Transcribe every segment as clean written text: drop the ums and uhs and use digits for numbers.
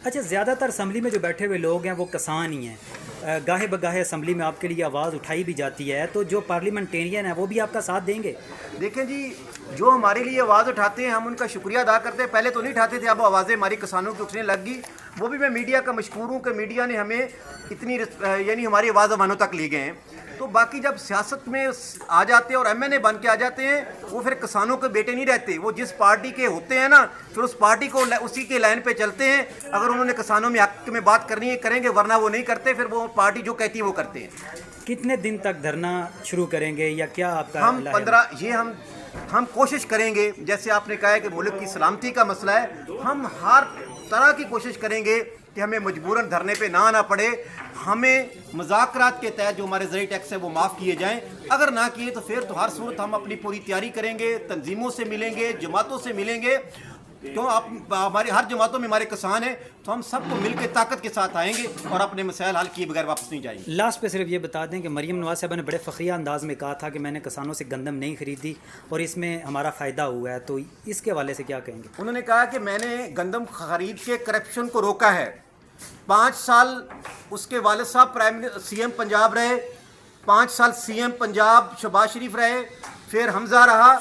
اچھا، زیادہ تر اسمبلی میں جو بیٹھے ہوئے لوگ ہیں وہ کسان ہی ہیں، گاہے بگاہے اسمبلی میں آپ کے لیے آواز اٹھائی بھی جاتی ہے، تو جو پارلیمنٹیرین ہیں وہ بھی آپ کا ساتھ دیں گے؟ دیکھیں جی، جو ہمارے لیے آواز اٹھاتے ہیں ہم ان کا شکریہ ادا کرتے ہیں. پہلے تو نہیں اٹھاتے تھے، اب آوازیں ہماری کسانوں کی اٹھنے لگ گئی. وہ بھی میں میڈیا کا مشکور ہوں کہ میڈیا نے ہمیں اتنی یعنی ہماری آواز زبانوں تک لے گئے ہیں. تو باقی جب سیاست میں آ جاتے ہیں اور ایم این اے بن کے آ جاتے ہیں، وہ پھر کسانوں کے بیٹے نہیں رہتے. وہ جس پارٹی کے ہوتے ہیں نا، پھر اس پارٹی کو اسی کے لائن پہ چلتے ہیں. اگر انہوں نے کسانوں میں حق میں بات کرنی ہے کریں گے، ورنہ وہ نہیں کرتے. پھر وہ پارٹی جو کہتی ہے وہ کرتے ہیں. کتنے دن تک دھرنا شروع کریں گے یا کیا آپ کا ہم 15 ہم کوشش کریں گے. جیسے آپ نے کہا ہے کہ ملک کی سلامتی کا مسئلہ ہے، ہم ہر طرح کی کوشش کریں گے کہ ہمیں مجبوراً دھرنے پہ نہ آنا پڑے. ہمیں مذاکرات کے تحت جو ہمارے زرعی ٹیکس ہے وہ معاف کیے جائیں. اگر نہ کیے تو پھر تو ہر صورت ہم اپنی پوری تیاری کریں گے. تنظیموں سے ملیں گے، جماعتوں سے ملیں گے. کیوں آپ ہماری ہر جماعتوں میں ہمارے کسان ہیں، تو ہم سب کو مل کے طاقت کے ساتھ آئیں گے اور اپنے مسائل حل کیے بغیر واپس نہیں جائیں گے. لاسٹ پہ صرف یہ بتا دیں کہ مریم نواز صاحبہ نے بڑے فخریہ انداز میں کہا تھا کہ میں نے کسانوں سے گندم نہیں خریدی اور اس میں ہمارا فائدہ ہوا ہے، تو اس کے حوالے سے کیا کہیں گے؟ انہوں نے کہا کہ میں نے گندم خرید کے کرپشن کو روکا ہے. 5 سال اس کے والد صاحب سی ایم پنجاب رہے، 5 سال سی ایم پنجاب شہباز شریف رہے، پھر حمزہ رہا.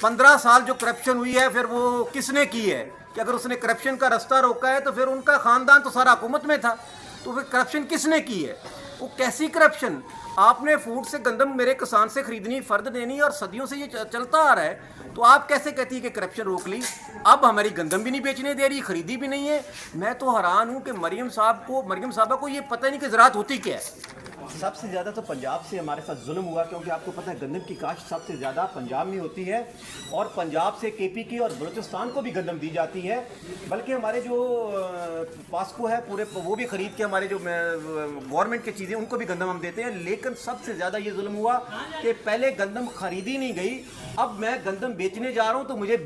15 سال جو کرپشن ہوئی ہے پھر وہ کس نے کی ہے؟ کہ اگر اس نے کرپشن کا رستہ روکا ہے تو پھر ان کا خاندان تو سارا حکومت میں تھا. تو پھر کرپشن کس نے کی ہے؟ وہ کیسی کرپشن؟ آپ نے فوڈ سے گندم میرے کسان سے خریدنی، فرد دینی، اور صدیوں سے یہ چلتا آ رہا ہے. تو آپ کیسے کہتی ہے کہ کرپشن روک لی؟ اب ہماری گندم بھی نہیں بیچنے دے رہی، خریدی بھی نہیں ہے. میں تو حیران ہوں کہ مریم صاحبہ کو یہ پتہ نہیں کہ زراعت ہوتی کیا ہے. سب سے زیادہ تو پنجاب سے ہمارے ساتھ ظلم ہوا، کیونکہ آپ کو پتہ ہے گندم کی کاشت سب سے زیادہ پنجاب میں ہوتی ہے، اور پنجاب سے کے پی کی اور بلوچستان کو بھی گندم دی جاتی ہے. بلکہ ہمارے جو پاسکو ہے پورے، وہ بھی خرید کے ہمارے جو گورنمنٹ کی چیزیں ان کو بھی گندم ہم دیتے ہیں. لیکن سب سے زیادہ یہ ظلم ہوا کہ پہلے گندم خریدی نہیں گئی، اب میں گندم بیچنے جا رہا ہوں تو مجھے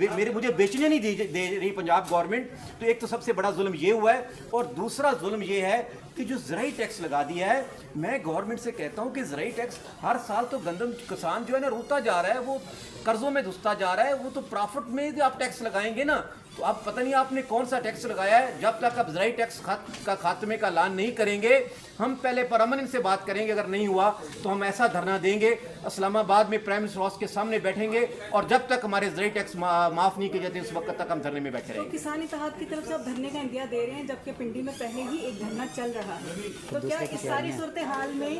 بیچنے نہیں دے رہی پنجاب گورنمنٹ. تو ایک تو سب سے بڑا ظلم یہ ہوا ہے، اور دوسرا ظلم یہ ہے کہ جو زرعی ٹیکس لگا دیا ہے. میں گورنمنٹ سے کہتا ہوں کہ زرعی ٹیکس ہر سال تو گندم کسان جو ہے نا روتا جا رہا ہے، وہ قرضوں میں دھستا جا رہا ہے. وہ تو پرافٹ میں ہی آپ ٹیکس لگائیں گے نا. تو اب پتہ نہیں آپ نے کون سا ٹیکس لگایا ہے. جب تک اب زرعی ٹیکس کا خاتمے کا اعلان نہیں کریں گے، ہم پہلے پرامن ان سے بات کریں گے. اگر نہیں ہوا تو ہم ایسا دھرنا دیں گے اسلام آباد میں، پرائم منسٹر ہاؤس کے سامنے بیٹھیں گے، اور جب تک ہمارے زرعی ٹیکس معاف نہیں کیے جاتے اس وقت تک ہم دھرنے میں بیٹھے رہیں گے. کسان اتحاد کی طرف سے آپ دھرنے کا انڈیا دے رہے ہیں، جبکہ پنڈی میں پہلے ہی ایک دھرنا چل رہا ہے. تو کیا اس ساری صورتحال میں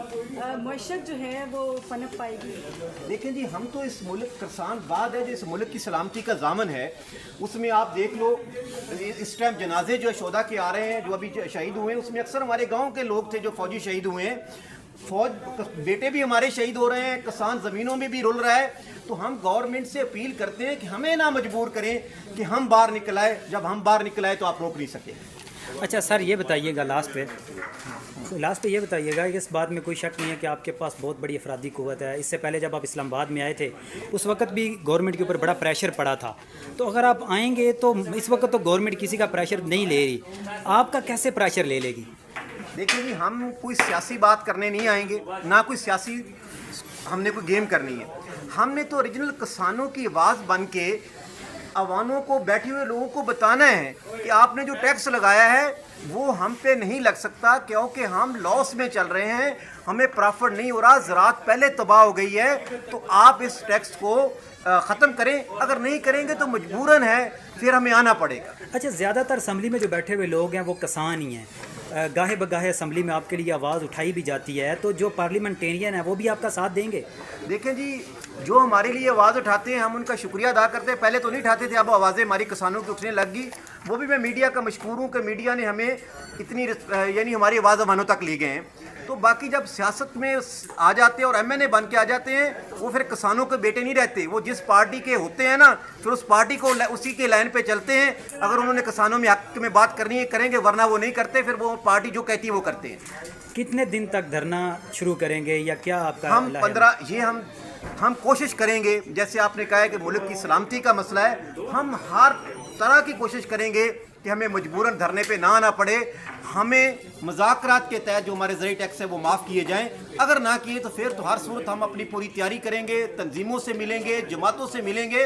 معیشت جو ہے وہ پنپ پائے گی؟ دیکھیں جی، ہم تو اس ملک کسان بعد ہے جو اس ملک کی سلامتی کا ضامن ہے. اس میں آپ دیکھ لو اس ٹائم جنازے جو شہداء کے آ رہے ہیں جو ابھی شہید ہوئے ہیں، اس میں اکثر ہمارے گاؤں کے لوگ تھے جو فوجی شہید ہوئے ہیں. فوج بیٹے بھی ہمارے شہید ہو رہے ہیں، کسان زمینوں میں بھی رول رہا ہے. تو ہم گورنمنٹ سے اپیل کرتے ہیں کہ ہمیں نہ مجبور کریں کہ ہم باہر نکل آئے. جب ہم باہر نکل آئے تو آپ روک نہیں سکے. اچھا سر، یہ بتائیے گا لاسٹ پہ یہ بتائیے گا کہ اس بات میں کوئی شک نہیں ہے کہ آپ کے پاس بہت بڑی افرادی قوت ہے. اس سے پہلے جب آپ اسلام آباد میں آئے تھے اس وقت بھی گورنمنٹ کے اوپر بڑا پریشر پڑا تھا. تو اگر آپ آئیں گے تو اس وقت تو گورنمنٹ کسی کا پریشر نہیں لے رہی، آپ کا کیسے پریشر لے لے گی؟ دیکھیں جی، ہم کوئی سیاسی بات کرنے نہیں آئیں گے، نہ کوئی سیاسی ہم نے کوئی گیم کرنی ہے. ہم نے تو اوریجنل کسانوں کی آواز بن کے عواموں کو، بیٹھے ہوئے لوگوں کو بتانا ہے کہ آپ نے جو ٹیکس لگایا ہے وہ ہم پہ نہیں لگ سکتا، کیونکہ ہم لاس میں چل رہے ہیں، ہمیں پرافٹ نہیں ہو رہا، زراعت پہلے تباہ ہو گئی ہے. تو آپ اس ٹیکس کو ختم کریں. اگر نہیں کریں گے تو مجبوراً ہے پھر ہمیں آنا پڑے گا. اچھا، زیادہ تر اسمبلی میں جو بیٹھے ہوئے لوگ ہیں وہ کسان ہی ہیں، گاہے بگاہے اسمبلی میں آپ کے لیے آواز اٹھائی بھی جاتی ہے، تو جو پارلیمنٹیرین ہیں وہ بھی آپ کا ساتھ دیں گے؟ دیکھیں جی، جو ہمارے لیے آواز اٹھاتے ہیں ہم ان کا شکریہ ادا کرتے ہیں. پہلے تو نہیں اٹھاتے تھے، اب آوازیں ہماری کسانوں کی اٹھنے لگ گئی. وہ بھی میں میڈیا کا مشکور ہوں کہ میڈیا نے ہمیں اتنی یعنی ہماری آواز زبانوں تک لے گئے ہیں. تو باقی جب سیاست میں آ جاتے ہیں اور ایم این اے بن کے آ جاتے ہیں، وہ پھر کسانوں کے بیٹے نہیں رہتے. وہ جس پارٹی کے ہوتے ہیں نا، پھر اس پارٹی کو اسی کے لائن پہ چلتے ہیں. اگر انہوں نے کسانوں میں حق میں بات کرنی ہے کریں گے، ورنہ وہ نہیں کرتے. پھر وہ پارٹی جو کہتی ہے وہ کرتے ہیں. کتنے دن تک دھرنا شروع کریں گے یا کیا آپ کا؟ ہم کوشش کریں گے. جیسے آپ نے کہا ہے کہ ملک کی سلامتی کا مسئلہ ہے، ہم ہر طرح کی کوشش کریں گے کہ ہمیں مجبوراً دھرنے پہ نہ آنا پڑے. ہمیں مذاکرات کے تحت جو ہمارے زرعی ٹیکس ہے وہ معاف کیے جائیں. اگر نہ کیے تو پھر تو ہر صورت ہم اپنی پوری تیاری کریں گے. تنظیموں سے ملیں گے، جماعتوں سے ملیں گے.